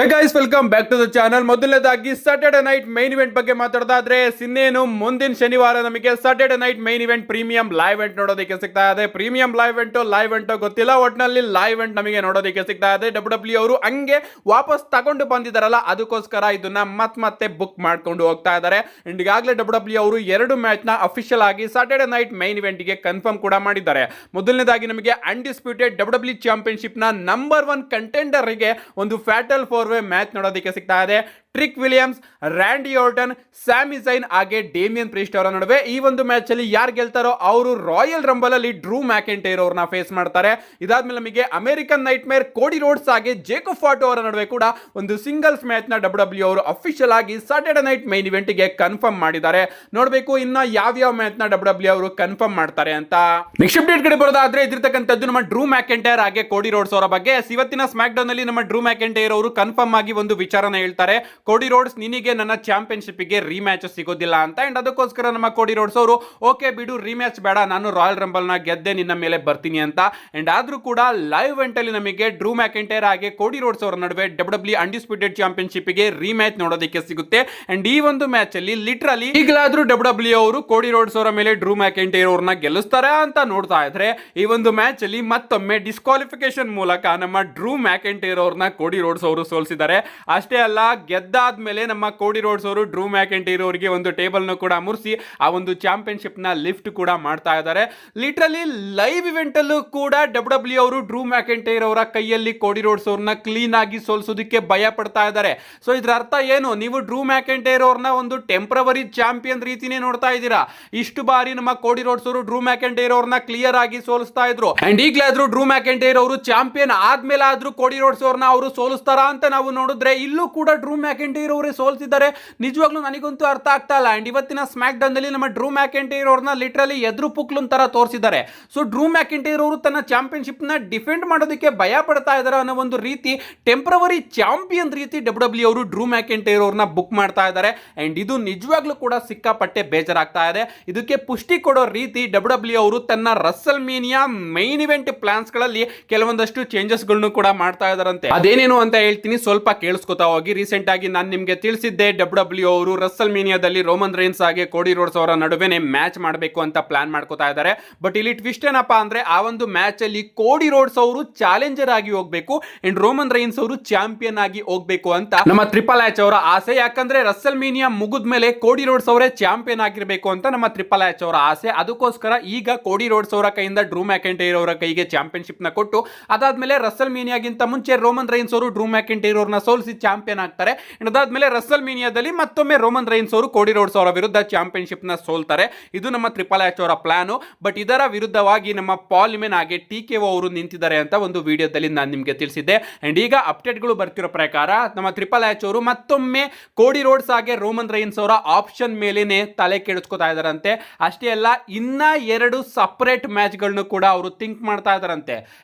Hey guys, welcome back to the channel. ಮೊದಲನೇದಾಗಿ Saturday night main event ಬಗ್ಗೆ ಮಾತಾಡೋದಾದ್ರೆ, ಇನ್ನೇನು ಮುಂದಿನ ಶನಿವಾರ ನಮಗೆ Saturday night main event premium live event ನೋಡೋದಕ್ಕೆ ಸಿಗ್ತಾ ಇದೆ. ಪ್ರೀಮಿಯಂ ಲೈವ್ ಇವೆಂಟ್ ಗೊತ್ತಿಲ್ಲ, ಒಟ್ಟಿನಲ್ಲಿ ಲೈವ್ ಇವೆಂಟ್ ನಮಗೆ ನೋಡೋದಕ್ಕೆ ಸಿಗ್ತಾ ಇದೆ. ಡಬ್ಲ್ಯೂ ಅವರು ಹಂಗೆ ವಾಪಸ್ ತಗೊಂಡು ಬಂದಿದ್ದಾರಲ್ಲ, ಅದಕ್ಕೋಸ್ಕರ ಇದನ್ನ ಮತ್ತೆ ಬುಕ್ ಮಾಡ್ಕೊಂಡು ಹೋಗ್ತಾ ಇದ್ದಾರೆ. ಅಂಡ್ ಈಗಾಗಲೇ ಡಬ್ಲ್ಯೂ ಅವರು 2 ಮ್ಯಾಚ್ ನ ಅಫಿಷಿಯಲ್ ಆಗಿ ಸ್ಯಾಟರ್ಡೆ ನೈಟ್ ಮೈನ್ ಇವೆಂಟ್ ಗೆ ಕನ್ಫರ್ಮ್ ಕೂಡ ಮಾಡಿದ್ದಾರೆ. ಮೊದಲನೇದಾಗಿ ನಮಗೆ ಅನ್ಡಿಸ್ಪ್ಯೂಟೆಡ್ ಡಬ್ಲ್ಯೂ ಚಾಂಪಿಯನ್ಶಿಪ್ ನ ನಂಬರ್ 1 ಕಂಟೆಂಡರ್ ಗೆ ಒಂದು ಫ್ಯಾಟಲ್ 4-ವೇ ಮ್ಯಾಚ್ ನೋಡೋದಕ್ಕೆ ಸಿಗ್ತಾ ಇದೆ. ಟ್ರಿಕ್ ವಿಲಿಯಮ್ಸ್, ರ್ಯಾಂಡಿ ಆರ್ಟನ್, ಸ್ಯಾಮಿ ಝೈನ್ ಹಾಗೆ ಡೇಮಿಯನ್ ಪ್ರೀಸ್ಟ್ ಅವರ ನಡುವೆ ಈ ಒಂದು ಮ್ಯಾಚ್ ಅಲ್ಲಿ ಯಾರು ಗೆಲ್ತಾರೋ ಅವರು ರಾಯಲ್ ರಂಬಲ್ ಅಲ್ಲಿ ಡ್ರೂ ಮ್ಯಾಕೆಂಟೈರ್ ಅವರನ್ನ ಫೇಸ್ ಮಾಡ್ತಾರೆ. ಇದಾದ್ಮೇಲೆ ನಮಗೆ ಅಮೆರಿಕನ್ ನೈಟ್ ಮೇರ್ ಕೋಡಿ ರೋಡ್ಸ್ ಹಾಗೆ ಜೇಕೋಬ್ ಫಾಟೋ ಅವರ ನಡುವೆ ಕೂಡ ಒಂದು ಸಿಂಗಲ್ಸ್ ಮ್ಯಾಚ್ ನ ಡಬ್ಲ್ಯೂ ಅವರು ಅಫಿಷಿಯಲ್ ಆಗಿ ಸ್ಯಾಟರ್ಡೆ ನೈಟ್ ಮೈನ್ ಇವೆಂಟ್ ಗೆ ಕನ್ಫರ್ಮ್ ಮಾಡಿದ್ದಾರೆ. ನೋಡಬೇಕು ಇನ್ನ ಯಾವ ಮ್ಯಾಚ್ ನ ಡಬ್ಲ್ಯೂ ಅವರು ಕನ್ಫರ್ಮ್ ಮಾಡ್ತಾರೆ ಅಂತ. ನೆಕ್ಸ್ಟ್ ಅಪ್ಡೇಟ್ ಕಡೆ ಬರೋದಾದ್ರೆ ಇದಿರ್ತಕ್ಕಂಥದ್ದು ನಮ್ಮ ಡ್ರೂ ಮ್ಯಾಕೆಂಟೈರ್ ಹಾಗೆ ಕೋಡಿ ರೋಡ್ಸ್ ಅವರ ಬಗ್ಗೆ. ಇವತ್ತಿನ ಸ್ಮ್ಯಾಕ್ ಡೌನ್ ಅಲ್ಲಿ ನಮ್ಮ ಡ್ರೂ ಮ್ಯಾಕೆಂಟೈರ್ ಅವರು ಕನ್ಫರ್ಮ್ ಆಗಿ ಒಂದು ವಿಚಾರನ ಹೇಳ್ತಾರೆ. ಕೋಡಿ ರೋಡ್ಸ್, ನಿನಗೆ ನನ್ನ ಚಾಂಪಿಯನ್ಶಿಪ್ ಗೆ ರೀಮ್ಯಾಚ್ ಸಿಗೋದಿಲ್ಲ ಅಂತ. ಅಂಡ್ ಅದಕ್ಕೋಸ್ಕರ ನಮ್ಮ ಕೋಡಿ ರೋಡ್ಸ್ ಅವರು ಓಕೆ ಬಿಡು, ರೀಮ್ಯಾಚ್ ಬೇಡ, ನಾನು ರಾಯಲ್ ರಂಬಲ್ ನ ಗೆದ್ದೆ ನಿನ್ನ ಮೇಲೆ ಬರ್ತೀನಿ ಅಂತ. ಅಂಡ್ ಆದ್ರೂ ಕೂಡ ಲೈವ್ ಇವೆಂಟ್ ಅಲ್ಲಿ ನಮಗೆ ಡ್ರೂ ಮ್ಯಾಕೆಂಟೈರ್ ಹಾಗೆ ಕೋಡಿ ರೋಡ್ಸ್ ಅವರ ನಡುವೆ ಡಬ್ಲ್ಯೂ ಅನ್ಡಿಸ್ಪ್ಯೂಟೆಡ್ ಚಾಂಪಿಯನ್ಶಿಪ್ ಗೆ ರೀಮ್ಯಾಚ್ ನೋಡೋದಕ್ಕೆ ಸಿಗುತ್ತೆ. ಅಂಡ್ ಈ ಒಂದು ಮ್ಯಾಚ್ ಅಲ್ಲಿ ಲಿಟರಲಿ ಈಗಲಾದ್ರೂ ಡಬ್ಲ್ಯೂ ಅವರು ಕೋಡಿ ರೋಡ್ಸ್ ಅವರ ಮೇಲೆ ಡ್ರೂ ಮ್ಯಾಕೆಂಟೈರ್ ಅವ್ರನ್ನ ಗೆಲ್ಲಿಸ್ತಾರೆ ಅಂತ ನೋಡ್ತಾ ಇದ್ರೆ, ಈ ಒಂದು ಮ್ಯಾಚ್ ಅಲ್ಲಿ ಮತ್ತೊಮ್ಮೆ ಡಿಸ್ಕ್ವಾಲಿಫಿಕೇಶನ್ ಮೂಲಕ ನಮ್ಮ ಡ್ರೂ ಮ್ಯಾಕೆಂಟೈರ್ ಅವ್ರನ್ನ ಕೋಡಿ ರೋಡ್ಸ್ ಅವರು ಸೋಲಿಸಿದ್ದಾರೆ. ಅಷ್ಟೇ ಅಲ್ಲ, ಗೆದ್ದಾದ್ಮೇಲೆ ನಮ್ಮ ಕೋಡಿ ರೋಡ್ಸ್ ಅವರು ಡ್ರೂ ಮ್ಯಾಕೆಂಟೈರ್ ಅವರಿಗೆ ಒಂದು ಟೇಬಲ್ ನ ಕೂಡ ಮುರಿಸಿ ಆ ಒಂದು ಚಾಂಪಿಯನ್ಶಿಪ್ ನ ಲಿಫ್ಟ್ ಕೂಡ ಮಾಡ್ತಾ ಇದ್ದಾರೆ. ಲಿಟರಲಿ ಲೈವ್ ಇವೆಂಟ್ ಅಲ್ಲೂ ಕೂಡ ಡಬ್ಲ್ಯೂ ಅವರು ಡ್ರೂ ಮ್ಯಾಕೆಂಟೈರ್ ಅವರ ಕೈಯಲ್ಲಿ ಕೋಡಿ ರೋಡ್ಸ್ ಅವ್ರನ್ನ ಕ್ಲೀನ್ ಆಗಿ ಸೋಲಿಸೋದಕ್ಕೆ ಭಯ ಪಡ್ತಾ ಇದ್ದಾರೆ. ಸೊ ಇದ್ರ ಅರ್ಥ ಏನು? ನೀವು ಡ್ರೂ ಮ್ಯಾಕೆಂಟೈರ್ ಅವ್ರನ್ನ ಒಂದು ಟೆಂಪ್ರವರಿ ಚಾಂಪಿಯನ್ ರೀತಿನೇ ನೋಡ್ತಾ ಇದ್ದೀರಾ. ಇಷ್ಟು ಬಾರಿ ನಮ್ಮ ಕೋಡಿ ರೋಡ್ಸ್ ಅವರು ಡ್ರೂ ಮ್ಯಾಕೆಂಟೈರ್ ಅವ್ರನ್ನ ಕ್ಲಿಯರ್ ಆಗಿ ಸೋಲಿಸ್ತಾ ಇದ್ರು. ಅಂಡ್ ಈಗಲಾದ್ರೂ ಡ್ರೂ ಮ್ಯಾಕೆಂಟೈರ್ ಅವರು ಚಾಂಪಿಯನ್ ಆದ್ಮೇಲೆ ಆದ್ರೂ ಕೋಡಿ ರೋಡ್ಸ್ ಅವ್ರನ್ನ ಅವರು ಸೋಲಿಸ್ತಾರ ಅಂತ ನಾವು ನೋಡಿದ್ರೆ, ಇಲ್ಲೂ ಕೂಡ ಡ್ರೂ ಮ್ಯಾಕೆಂಟೈರ್ ಅವರೇ ಸೋಲ್ತಿದ್ದಾರೆ. ನಿಜವಾಗ್ಲೂ ನನಗಂತೂ ಅರ್ಥ ಆಗ್ತಾ ಇಲ್ಲ. ಅಂಡ್ ಇವತ್ತಿನ ಸ್ಮ್ಯಾಕ್ ಡೌನ್ ಅಲ್ಲಿ ನಮ್ಮ ಡ್ರೂ ಮ್ಯಾಕೆಂಟೈರ್ ಅವ್ರನ್ನ ಲಿಟರಲಿ ಎದುರು ಪುಕ್ಲನ್ ತರ ತೋರಿಸಿದ್ದಾರೆ. ಸೊ ಡ್ರೂ ಮ್ಯಾಕೆಂಟೈರ್ ಅವರು ತನ್ನ ಚಾಂಪಿಯನ್ಶಿಪ್ ನ ಡಿಫೆಂಡ್ ಮಾಡೋದಕ್ಕೆ ಭಯ ಪಡ್ತಾ ಇದ್ದಾರೆ ಅನ್ನೋ ಒಂದು ರೀತಿ ಟೆಂಪ್ರವರಿ ಚಾಂಪಿಯನ್ ರೀತಿ ಡಬ್ಲ್ಯೂ ಅವರು ಡ್ರೂ ಮ್ಯಾಕೆಂಟೈರ್ ಅವ್ರನ್ನ ಬುಕ್ ಮಾಡ್ತಾ ಇದ್ದಾರೆ. ಅಂಡ್ ಇದು ನಿಜವಾಗ್ಲೂ ಕೂಡ ಸಿಕ್ಕಾಪಟ್ಟೆ ಬೇಜಾರಾಗ್ತಾ ಇದೆ. ಇದಕ್ಕೆ ಪುಷ್ಟಿ ಕೊಡೋ ರೀತಿ ಡಬ್ಲ್ಯೂ ಅವರು ತನ್ನ ರಸಲ್ ಮೀನಿಯಾ ಮೈನ್ ಇವೆಂಟ್ ಪ್ಲಾನ್ಸ್ ಗಳಲ್ಲಿ ಕೆಲವೊಂದಷ್ಟು ಚೇಂಜಸ್ ಗಳನ್ನು ಕೂಡ ಮಾಡ್ತಾ ಇದಾರಂತೆ. ಅದೇನೇನು ಅಂತ ಹೇಳ್ತೀನಿ, ಸ್ವಲ್ಪ ಕೇಳಿಸ್ಕೊತಾ ಹೋಗಿ. ರೀಸೆಂಟ್ ಆಗಿ ನಾನು ನಿಮಗೆ ತಿಳಿಸಿದ್ದೆ, ಡಬ್ಲ್ಯೂ ಅವರು ರಸಲ್ ಮೀನಿಯಾದಲ್ಲಿ ರೋಮನ್ ರೈನ್ಸ್ ಹಾಗೆ ಕೋಡಿ ರೋಡ್ಸ್ ಅವರ ನಡುವೆನೆ ಮ್ಯಾಚ್ ಮಾಡಬೇಕು ಅಂತ ಪ್ಲಾನ್ ಮಾಡ್ಕೋತಾ ಇದ್ದಾರೆ. ಬಟ್ ಇಲ್ಲಿ ಟ್ವಿಸ್ಟ್ ಏನಪ್ಪಾ ಅಂದ್ರೆ, ಆ ಒಂದು ಮ್ಯಾಚ್ ಅಲ್ಲಿ ಕೋಡಿ ರೋಡ್ಸ್ ಅವರು ಚಾಲೆಂಜರ್ ಆಗಿ ಹೋಗ್ಬೇಕು ಅಂಡ್ ರೋಮನ್ ರೈನ್ಸ್ ಅವರು ಚಾಂಪಿಯನ್ ಆಗಿ ಹೋಗ್ಬೇಕು ಅಂತ ನಮ್ಮ ಟ್ರಿಪಲ್ ಎಚ್ ಅವರ ಆಸೆ. ಯಾಕಂದ್ರೆ ರಸಲ್ ಮೀನಿಯಾ ಮುಗಿದ ಮೇಲೆ ಕೋಡಿ ರೋಡ್ಸ್ ಅವರೇ ಚಾಂಪಿಯನ್ ಆಗಿರಬೇಕು ಅಂತ ನಮ್ಮ ಟ್ರಿಪಲ್ ಎಚ್ ಅವರ ಆಸೆ. ಅದಕ್ಕೋಸ್ಕರ ಈಗ ಕೋಡಿ ರೋಡ್ಸ್ ಅವರ ಕೈಯಿಂದ ಡ್ರೂ ಮ್ಯಾಕೆಂಟೈರ್ ಅವರ ಕೈಗೆ ಚಾಂಪಿಯನ್ಶಿಪ್ ನ ಕೊಟ್ಟು, ಅದಾದ್ಮೇಲೆ ರಸಲ್ ಮೀನಿಯಾಗಿಂತ ಮುಂಚೆ ರೋಮನ್ ರೈನ್ಸ್ ಅವರು ಡ್ರೂ ಮ್ಯಾಕೆಂಟೈರ್ ಅವ್ರನ್ನ ಸೋಲಿಸಿ ಚಾಂಪಿಯನ್ ಆಗ್ತಾರೆ. ಅದಾದ್ಮೇಲೆ ರಸಲ್ ಮೀನಿಯಾದಲ್ಲಿ ಮತ್ತೊಮ್ಮೆ ರೋಮನ್ ರೈನ್ಸ್ ಅವರು ಕೋಡಿ ರೋಡ್ಸ್ ಅವರ ವಿರುದ್ಧ ಚಾಂಪಿಯನ್ಶಿಪ್ ನ ಸೋಲ್ತಾರೆ. ಇದು ನಮ್ಮ ಟ್ರಿಪಲ್ ಎಚ್ ಅವರ ಪ್ಲಾನ್. ಬಟ್ ಇದರ ವಿರುದ್ಧವಾಗಿ ನಮ್ಮ ಪಾಲಿಮೆನ್ ಹಾಗೆ ಟಿಕೆಒ ಅವರು ನಿಂತಿದ್ದಾರೆ ಅಂತ ಒಂದು ವಿಡಿಯೋದಲ್ಲಿ ನಾನು ನಿಮಗೆ ತಿಳಿಸಿದ್ದೆ. ಅಂಡ್ ಈಗ ಅಪ್ಡೇಟ್ಗಳು ಬರ್ತಿರೋ ಪ್ರಕಾರ ನಮ್ಮ ಟ್ರಿಪಲ್ ಎಚ್ ಅವರು ಮತ್ತೊಮ್ಮೆ ಕೋಡಿ ರೋಡ್ಸ್ ಹಾಗೆ ರೋಮನ್ ರೈನ್ಸ್ ಅವರ ಆಪ್ಷನ್ ಮೇಲೇನೆ ತಲೆ ಕೆಡಿಸ್ಕೊತಾ ಇದಾರಂತೆ. ಅಷ್ಟೇ ಅಲ್ಲ, ಇನ್ನ 2 ಸಪರೇಟ್ ಮ್ಯಾಚ್ ಗಳನ್ನು ಕೂಡ ಅವರು ಥಿಂಕ್ ಮಾಡ್ತಾ ಇದಾರಂತೆ.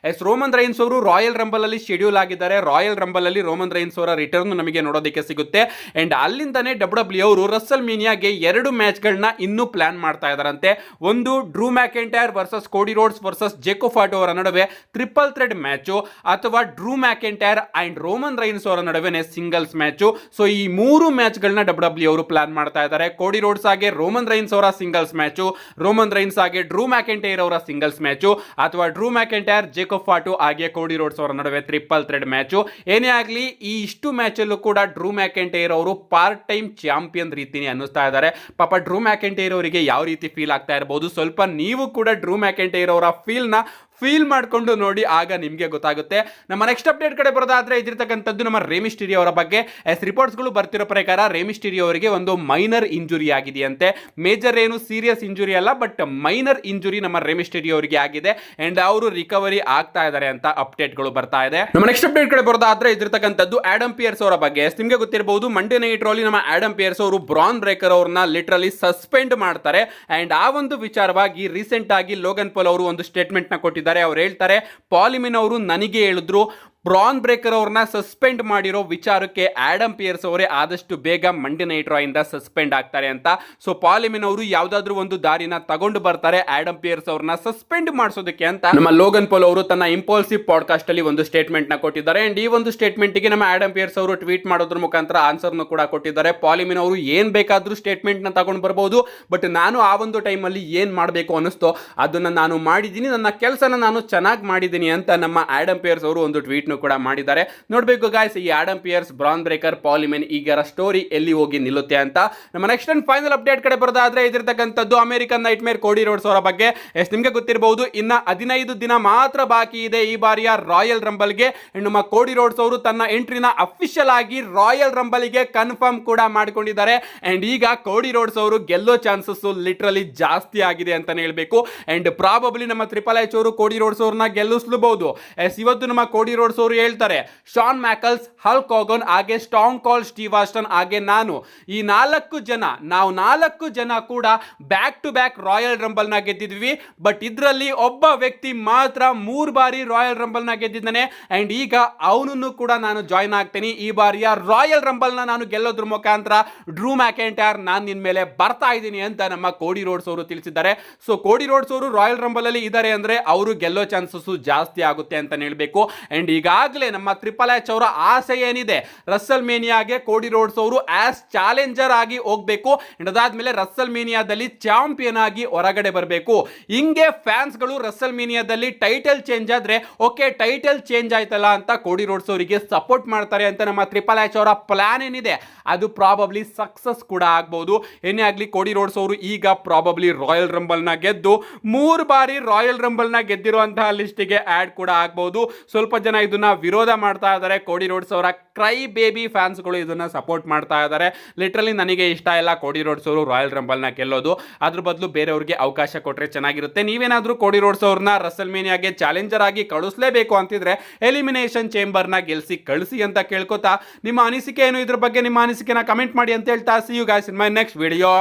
ರೋಮನ್ ರೈನ್ಸ್ ಅವರು ರಾಯಲ್ ರಂಬಲ್ ಅಲ್ಲಿ ಶೆಡ್ಯೂಲ್ ಆಗಿದ್ದಾರೆ. ರಾಯಲ್ ರಂಬಲ್ ಅಲ್ಲಿ ರೋಮನ್ ರೈನ್ಸ್ ಅವರ ರಿಟರ್ನ್ ನಮಗೆ ನೋಡೋದಕ್ಕೆ ಸಿಗುತ್ತೆ. ಅಂಡ್ ಅಲ್ಲಿಂದಾನೆ ಡಬ್ಲ್ಯೂ ಅವರು ರಸಲ್ ಮೀನಿಯಾಗೆ 2 ಮ್ಯಾಚ್ ಗಳನ್ನ ಇನ್ನೂ ಪ್ಲಾನ್ ಮಾಡ್ತಾ ಇದಾರಂತೆ. ಒಂದು Drew McIntyre versus Cody Rhodes versus Jacob Fatu ಅವರ ನಡುವೆ ಟ್ರಿಪಲ್ ಥ್ರೆಡ್ ಮ್ಯಾಚ್, ಅಥವಾ Drew McIntyre and Roman Reigns ಅವರ ನಡುವೆ ಸಿಂಗಲ್ಸ್ ಮ್ಯಾಚ್. ಸೊ ಈ 3 ಮ್ಯಾಚ್ ಗಳನ್ನ ಡಬ್ಲ್ಯೂ ಅವರು ಪ್ಲಾನ್ ಮಾಡ್ತಾ ಇದ್ದಾರೆ. ಕೋಡಿ ರೋಡ್ಸ್ ಹಾಗೆ ರೋಮನ್ ರೈನ್ಸ್ ಅವರ ಸಿಂಗಲ್ಸ್ ಮ್ಯಾಚ್, ರೋಮನ್ ರೈನ್ಸ್ ಹಾಗೆ ಡ್ರೂ ಮ್ಯಾಕೆಂಟೈರ್ ಅವರ ಸಿಂಗಲ್ಸ್ ಮ್ಯಾಚ್, ಅಥವಾ ಡ್ರೂ ಮ್ಯಾಕೆಂಟೈರ್ ಜೇಕೋಬ್ ಫಾಟೋ ಹಾಗೆ ಕೋಡಿ ರೋಡ್ಸ್ ಅವರ ನಡುವೆ ಟ್ರಿಪಲ್ ಥ್ರೆಡ್ ಮ್ಯಾಚ್. ಏನೇ ಆಗಲಿ, ಈ ಇಷ್ಟು ಮ್ಯಾಚ್ ಅಲ್ಲೂ ಕೂಡ ಡ್ರೂ ಮ್ಯಾಕೆಂಟೈರ್ ಅವರು ಪಾರ್ಟ್ ಟೈಮ್ ಚಾಂಪಿಯನ್ ರೀತಿನೇ ಅನ್ನಿಸ್ತಾ ಇದ್ದಾರೆ. ಪಾಪ ಡ್ರೂ ಮ್ಯಾಕೆಂಟೈರ್ ಅವರಿಗೆ ಯಾವ ರೀತಿ ಫೀಲ್ ಆಗ್ತಾ ಇರಬಹುದು, ಸ್ವಲ್ಪ ನೀವು ಕೂಡ ಡ್ರೂ ಮ್ಯಾಕೆಂಟೈರ್ ಅವರ ಫೀಲ್ ಮಾಡ್ಕೊಂಡು ನೋಡಿ, ಆಗ ನಿಮಗೆ ಗೊತ್ತಾಗುತ್ತೆ. ನಮ್ಮ ನೆಕ್ಸ್ಟ್ ಅಪ್ಡೇಟ್ ಕಡೆ ಬರೋದಾದ್ರೆ ಇದಿರ್ತಕ್ಕಂಥದ್ದು ನಮ್ಮ ರೇ ಮಿಸ್ಟೀರಿಯೋ ಅವರ ಬಗ್ಗೆ. ರಿಪೋರ್ಟ್ಸ್ಗಳು ಬರ್ತಿರೋ ಪ್ರಕಾರ ರೇ ಮಿಸ್ಟೀರಿಯೋ ಅವರಿಗೆ ಒಂದು ಮೈನರ್ ಇಂಜುರಿ ಆಗಿದೆಯಂತೆ. ಮೇಜರ್ ಏನು ಸೀರಿಯಸ್ ಇಂಜುರಿ ಅಲ್ಲ, ಬಟ್ ಮೈನರ್ ಇಂಜುರಿ ನಮ್ಮ ರೇ ಮಿಸ್ಟೀರಿಯೋ ಅವರಿಗೆ ಆಗಿದೆ. ಅಂಡ್ ಅವರು ರಿಕವರಿ ಆಗ್ತಾ ಇದ್ದಾರೆ ಅಂತ ಅಪ್ಡೇಟ್ಗಳು ಬರ್ತಾ ಇದೆ. ನಮ್ಮ ನೆಕ್ಸ್ಟ್ ಅಪ್ಡೇಟ್ ಕಡೆ ಬರೋದಾದ್ರೆ ಇದಿರ್ತಕ್ಕಂಥದ್ದು ಆಡಮ್ ಪಿಯರ್ಸ್ ಅವರ ಬಗ್ಗೆ. ನಿಮಗೆ ಗೊತ್ತಿರಬಹುದು, ಮಂಡೇ ನೈಟ್ ರಲ್ಲಿ ನಮ್ಮ ಆಡಮ್ ಪಿಯರ್ಸ್ ಅವರು ಬ್ರಾನ್ ಬ್ರೇಕರ್ ಅವ್ರನ್ನ ಲಿಟರಲಿ ಸಸ್ಪೆಂಡ್ ಮಾಡ್ತಾರೆ. ಅಂಡ್ ಆ ಒಂದು ವಿಚಾರವಾಗಿ ರೀಸೆಂಟ್ ಆಗಿ ಲೋಗನ್ ಪಾಲ್ ಅವರು ಒಂದು ಸ್ಟೇಟ್ಮೆಂಟ್ ನ ಕೊಟ್ಟಿದ್ದಾರೆ. ಅವ್ರು ಹೇಳ್ತಾರೆ, ಪಾಲಿಮಿನ್ ಅವರು ನನಗೆ ಹೇಳಿದ್ರು ಬ್ರಾನ್ ಬ್ರೇಕರ್ ಅವ್ರನ್ನ ಸಸ್ಪೆಂಡ್ ಮಾಡಿರೋ ವಿಚಾರಕ್ಕೆ ಆಡಮ್ ಪಿಯರ್ಸ್ ಅವರೇ ಆದಷ್ಟು ಬೇಗ ಮಂಡೇ ನೈಟ್ ರಾ ಇಂದ ಸಸ್ಪೆಂಡ್ ಆಗ್ತಾರೆ ಅಂತ. ಸೊ ಪಾಲ್ ಹೆಮನ್ ಅವರು ಯಾವ್ದಾದ್ರು ಒಂದು ದಾರಿನ ತಗೊಂಡು ಬರ್ತಾರೆ ಆಡಮ್ ಪಿಯರ್ಸ್ ಅವ್ರನ್ನ ಸಸ್ಪೆಂಡ್ ಮಾಡಿಸೋದಕ್ಕೆ ಅಂತ. ನಮ್ಮ ಲೋಗನ್ ಪಾಲ್ ಅವರು ತನ್ನ ಇಂಪಲ್ಸಿವ್ ಪಾಡ್ಕಾಸ್ಟ್ ಅಲ್ಲಿ ಒಂದು ಸ್ಟೇಟ್ಮೆಂಟ್ ನ ಕೊಟ್ಟಿದ್ದಾರೆ. ಅಂಡ್ ಈ ಒಂದು ಸ್ಟೇಟ್ಮೆಂಟ್ ಗೆ ನಮ್ಮ ಆಡಮ್ ಪಿಯರ್ಸ್ ಅವರು ಟ್ವೀಟ್ ಮಾಡೋದ್ರ ಮುಖಾಂತರ ಆನ್ಸರ್ ಕೂಡ ಕೊಟ್ಟಿದ್ದಾರೆ. ಪಾಲ್ ಹೆಮನ್ ಅವರು ಏನ್ ಬೇಕಾದ್ರೂ ಸ್ಟೇಟ್ಮೆಂಟ್ ನ ತಗೊಂಡು ಬರಬಹುದು, ಬಟ್ ನಾನು ಆ ಒಂದು ಟೈಮ್ ಅಲ್ಲಿ ಏನ್ ಮಾಡಬೇಕು ಅನಿಸ್ತೋ ಅದನ್ನ ನಾನು ಮಾಡಿದ್ದೀನಿ, ನನ್ನ ಕೆಲಸನ ನಾನು ಚೆನ್ನಾಗಿ ಮಾಡಿದ್ದೀನಿ ಅಂತ ನಮ್ಮ ಆಡಮ್ ಪಿಯರ್ಸ್ ಅವರು ಒಂದು ಟ್ವೀಟ್ ಕೂಡ ಮಾಡಿದ್ದಾರೆ. ನೋಡ್ಬೇಕು ಗಾಯ್ಸ್, ಈ Adam Pearce, Bron Breakker, Paul Heyman ಈಗರ ಸ್ಟೋರಿ ಎಲ್ಲಿ ಹೋಗಿ ನಿಲ್ಲುತ್ತೆ ಅಂತ. ನಮ್ಮ ನೆಕ್ಸ್ಟ್ ಅಂಡ್ ಫೈನಲ್ ಅಪ್ಡೇಟ್ ಕಡೆ ಬರೋದಾದ್ರೆ ಇದಿರ್ತಕ್ಕಂಥದ್ದು ಅಮೆರಿಕನ್ ನೈಟ್ ಮೇರ್ ಕೋಡಿ ರೋಡ್ಸ್ ಅವರ ಬಗ್ಗೆ. ನಿಮಗೆ ಗೊತ್ತಿರಬಹುದು, ಇನ್ನ 15 ದಿನ ಮಾತ್ರ ಬಾಕಿ ಇದೆ ಈ ಬಾರಿಯ ರಾಯಲ್ ರಂಬಲ್ಗೆ. ನಮ್ಮ ಕೋಡಿ ರೋಡ್ಸ್ ಅವರು ತನ್ನ ಎಂಟ್ರಿನ ಅಫಿಷಿಯಲ್ ಆಗಿ ರಾಯಲ್ ರಂಬಲ್ಗೆ ಕನ್ಫರ್ಮ್ ಕೂಡ ಮಾಡಿಕೊಂಡಿದ್ದಾರೆ. ಅಂಡ್ ಈಗ ಕೋಡಿ ರೋಡ್ಸ್ ಅವರು ಗೆಲ್ಲೋ ಚಾನ್ಸಸ್ ಲಿಟ್ರಲಿ ಜಾಸ್ತಿ ಆಗಿದೆ ಅಂತಾನೆ ಹೇಳ್ಬೇಕು. ಅಂಡ್ ಪ್ರಾಬಬ್ಲಿ ನಮ್ಮ ಟ್ರಿಪಲ್ ಎಚ್ ಅವರು ಕೋಡಿ ರೋಡ್ಸ್ ಅವ್ರನ್ನ ಗೆಲ್ಲಿಸಬಹುದು. ಇವತ್ತು ನಮ್ಮ ಕೋಡಿ ರೋಡ್ಸ್ ಅವರು ಹೇಳ್ತಾರೆ, ಶಾನ್ ಮ್ಯಾಕಲ್ಸ್, ಹಲ್ಕ್ ಹೋಗನ್, ಹಾಗೆ ಸ್ಟಾನ್ ಕಾಲ್ ಸ್ಟೀವ್ ಆಸ್ಟನ್, ಹಾಗೆ ನಾನು, ಈ 4 ಜನ ಕೂಡ back to back Royal Rumble ನ ಗೆದ್ದಿದ್ವಿ. ಬಟ್ ಇದರಲ್ಲಿ ಒಬ್ಬ ವ್ಯಕ್ತಿ ಮಾತ್ರ 3 ಬಾರಿ ರಾಯಲ್ ರಂಬಲ್ ನ ಗೆದ್ದಿದ್ದಾನೆ. ಅಂಡ್ ಈಗ ಅವನನ್ನು ಕೂಡ ನಾನು ಜಾಯ್ನ್ ಆಗ್ತೇನೆ. ಈ ಬಾರಿಯ ರಾಯಲ್ ರಂಬಲ್ ನ ನಾನು ಗೆಲ್ಲೋದ್ರ ಮುಖಾಂತರ ಡ್ರೂ ಮ್ಯಾಕೆಂಟೈರ್, ನಾನು ನಿನ್ ಮೇಲೆ ಬರ್ತಾ ಇದ್ದೀನಿ ಅಂತ ನಮ್ಮ ಕೋಡಿ ರೋಡ್ಸ್ ಅವರು ತಿಳಿಸಿದ್ದಾರೆ. ಸೊ ಕೋಡಿ ರೋಡ್ಸ್ ಅವರು ರಾಯಲ್ ರಂಬಲ್ ಅಲ್ಲಿ ಇದ್ದಾರೆ ಅಂದ್ರೆ ಅವರು ಗೆಲ್ಲೋ ಚಾನ್ಸಸ್ ಜಾಸ್ತಿ ಆಗುತ್ತೆ ಅಂತ ಹೇಳ್ಬೇಕು. ಅಂಡ್ ಈಗಾಗಲೇ ನಮ್ಮ ಟ್ರಿಪಲ್ ಎಚ್ ಅವರ ಆಸೆ ಏನಿದೆ, ರಸ್ಸಲ್ ಮೇನಿಯಾಗೆ ಕೋಡಿ ರೋಡ್ಸ್ ಅವರು ಆಸ್ ಚಾಲೆಂಜರ್ ಆಗಿ ಹೋಗ್ಬೇಕು, ಅದಾದ್ಮೇಲೆ ರಸ್ಸಲ್ ಮೇನಿಯಾದಲ್ಲಿ ಚಾಂಪಿಯನ್ ಆಗಿ ಹೊರಗಡೆ ಬರಬೇಕು. ಹಿಂಗೆ ಫ್ಯಾನ್ಸ್ ಗಳು ರಸ್ಸಲ್ ಮೇನಿಯಾದಲ್ಲಿ ಟೈಟಲ್ ಚೇಂಜ್ ಆದ್ರೆ ಓಕೆ, ಟೈಟಲ್ ಚೇಂಜ್ ಆಯ್ತಲ್ಲ ಅಂತ ಕೋಡಿ ರೋಡ್ಸ್ ಅವರಿಗೆ ಸಪೋರ್ಟ್ ಮಾಡ್ತಾರೆ ಅಂತ ನಮ್ಮ ಟ್ರಿಪಲ್ ಎಚ್ ಅವರ ಪ್ಲಾನ್ ಏನಿದೆ ಅದು ಪ್ರಾಬಬ್ಲಿ ಸಕ್ಸಸ್ ಕೂಡ ಆಗ್ಬಹುದು. ಏನೇ ಆಗ್ಲಿ, ಕೋಡಿ ರೋಡ್ಸ್ ಅವರು ಈಗ ಪ್ರಾಬಬ್ಲಿ ರಾಯಲ್ ರಂಬಲ್ ನ ಗೆದ್ದು 3 ಬಾರಿ ರಾಯಲ್ ರಂಬಲ್ ನ ಗೆದ್ದಿರುವಂತಹ ಲಿಸ್ಟಿಗೆ ಆಡ್ ಕೂಡ ಆಗಬಹುದು. ಸ್ವಲ್ಪ ಜನ ಇದನ್ನ ವಿರೋಧ ಮಾಡ್ತಾ ಇದ್ದಾರೆ. ಕೋಡಿ ರೋಡ್ಸ್ ಅವರ ಕ್ರೈ ಬೇಬಿ ಫ್ಯಾನ್ಸ್ ಗಳು ಇದನ್ನ ಸಪೋರ್ಟ್ ಮಾಡ್ತಾ ಇದ್ದಾರೆ. ಲಿಟ್ರಲಿ ನನಗೆ ಇಷ್ಟ ಇಲ್ಲ ಕೋಡಿ ರೋಡ್ಸ್ ಅವರು ರಾಯಲ್ ರಂಬಲ್ ನ ಗೆಲ್ಲೋದು. ಅದ್ರ ಬದಲು ಬೇರೆಯವ್ರಿಗೆ ಅವಕಾಶ ಕೊಟ್ರೆ ಚೆನ್ನಾಗಿರುತ್ತೆ. ನೀವೇನಾದ್ರೂ ಕೋಡಿ ರೋಡ್ಸ್ ಅವ್ರನ್ನ ರಸಲ್ ಮೇನಿಯಾಗೆ ಚಾಲೆಂಜರ್ ಆಗಿ ಕಳಿಸಲೇಬೇಕು ಅಂತಿದ್ರೆ ಎಲಿಮಿನೇಷನ್ ಚೇಂಬರ್ ನ ಗೆಲ್ಸಿ ಕಳಿಸಿ ಅಂತ ಕೇಳ್ಕೊತಾ, ನಿಮ್ಮ ಅನಿಸಿಕೆ ಏನು, ಇದ್ರ ಬಗ್ಗೆ ನಿಮ್ಮ ಅನಿಸಿಕೆನ ಕಮೆಂಟ್ ಮಾಡಿ ಅಂತ ಹೇಳ್ತಾ, see you guys in my next video.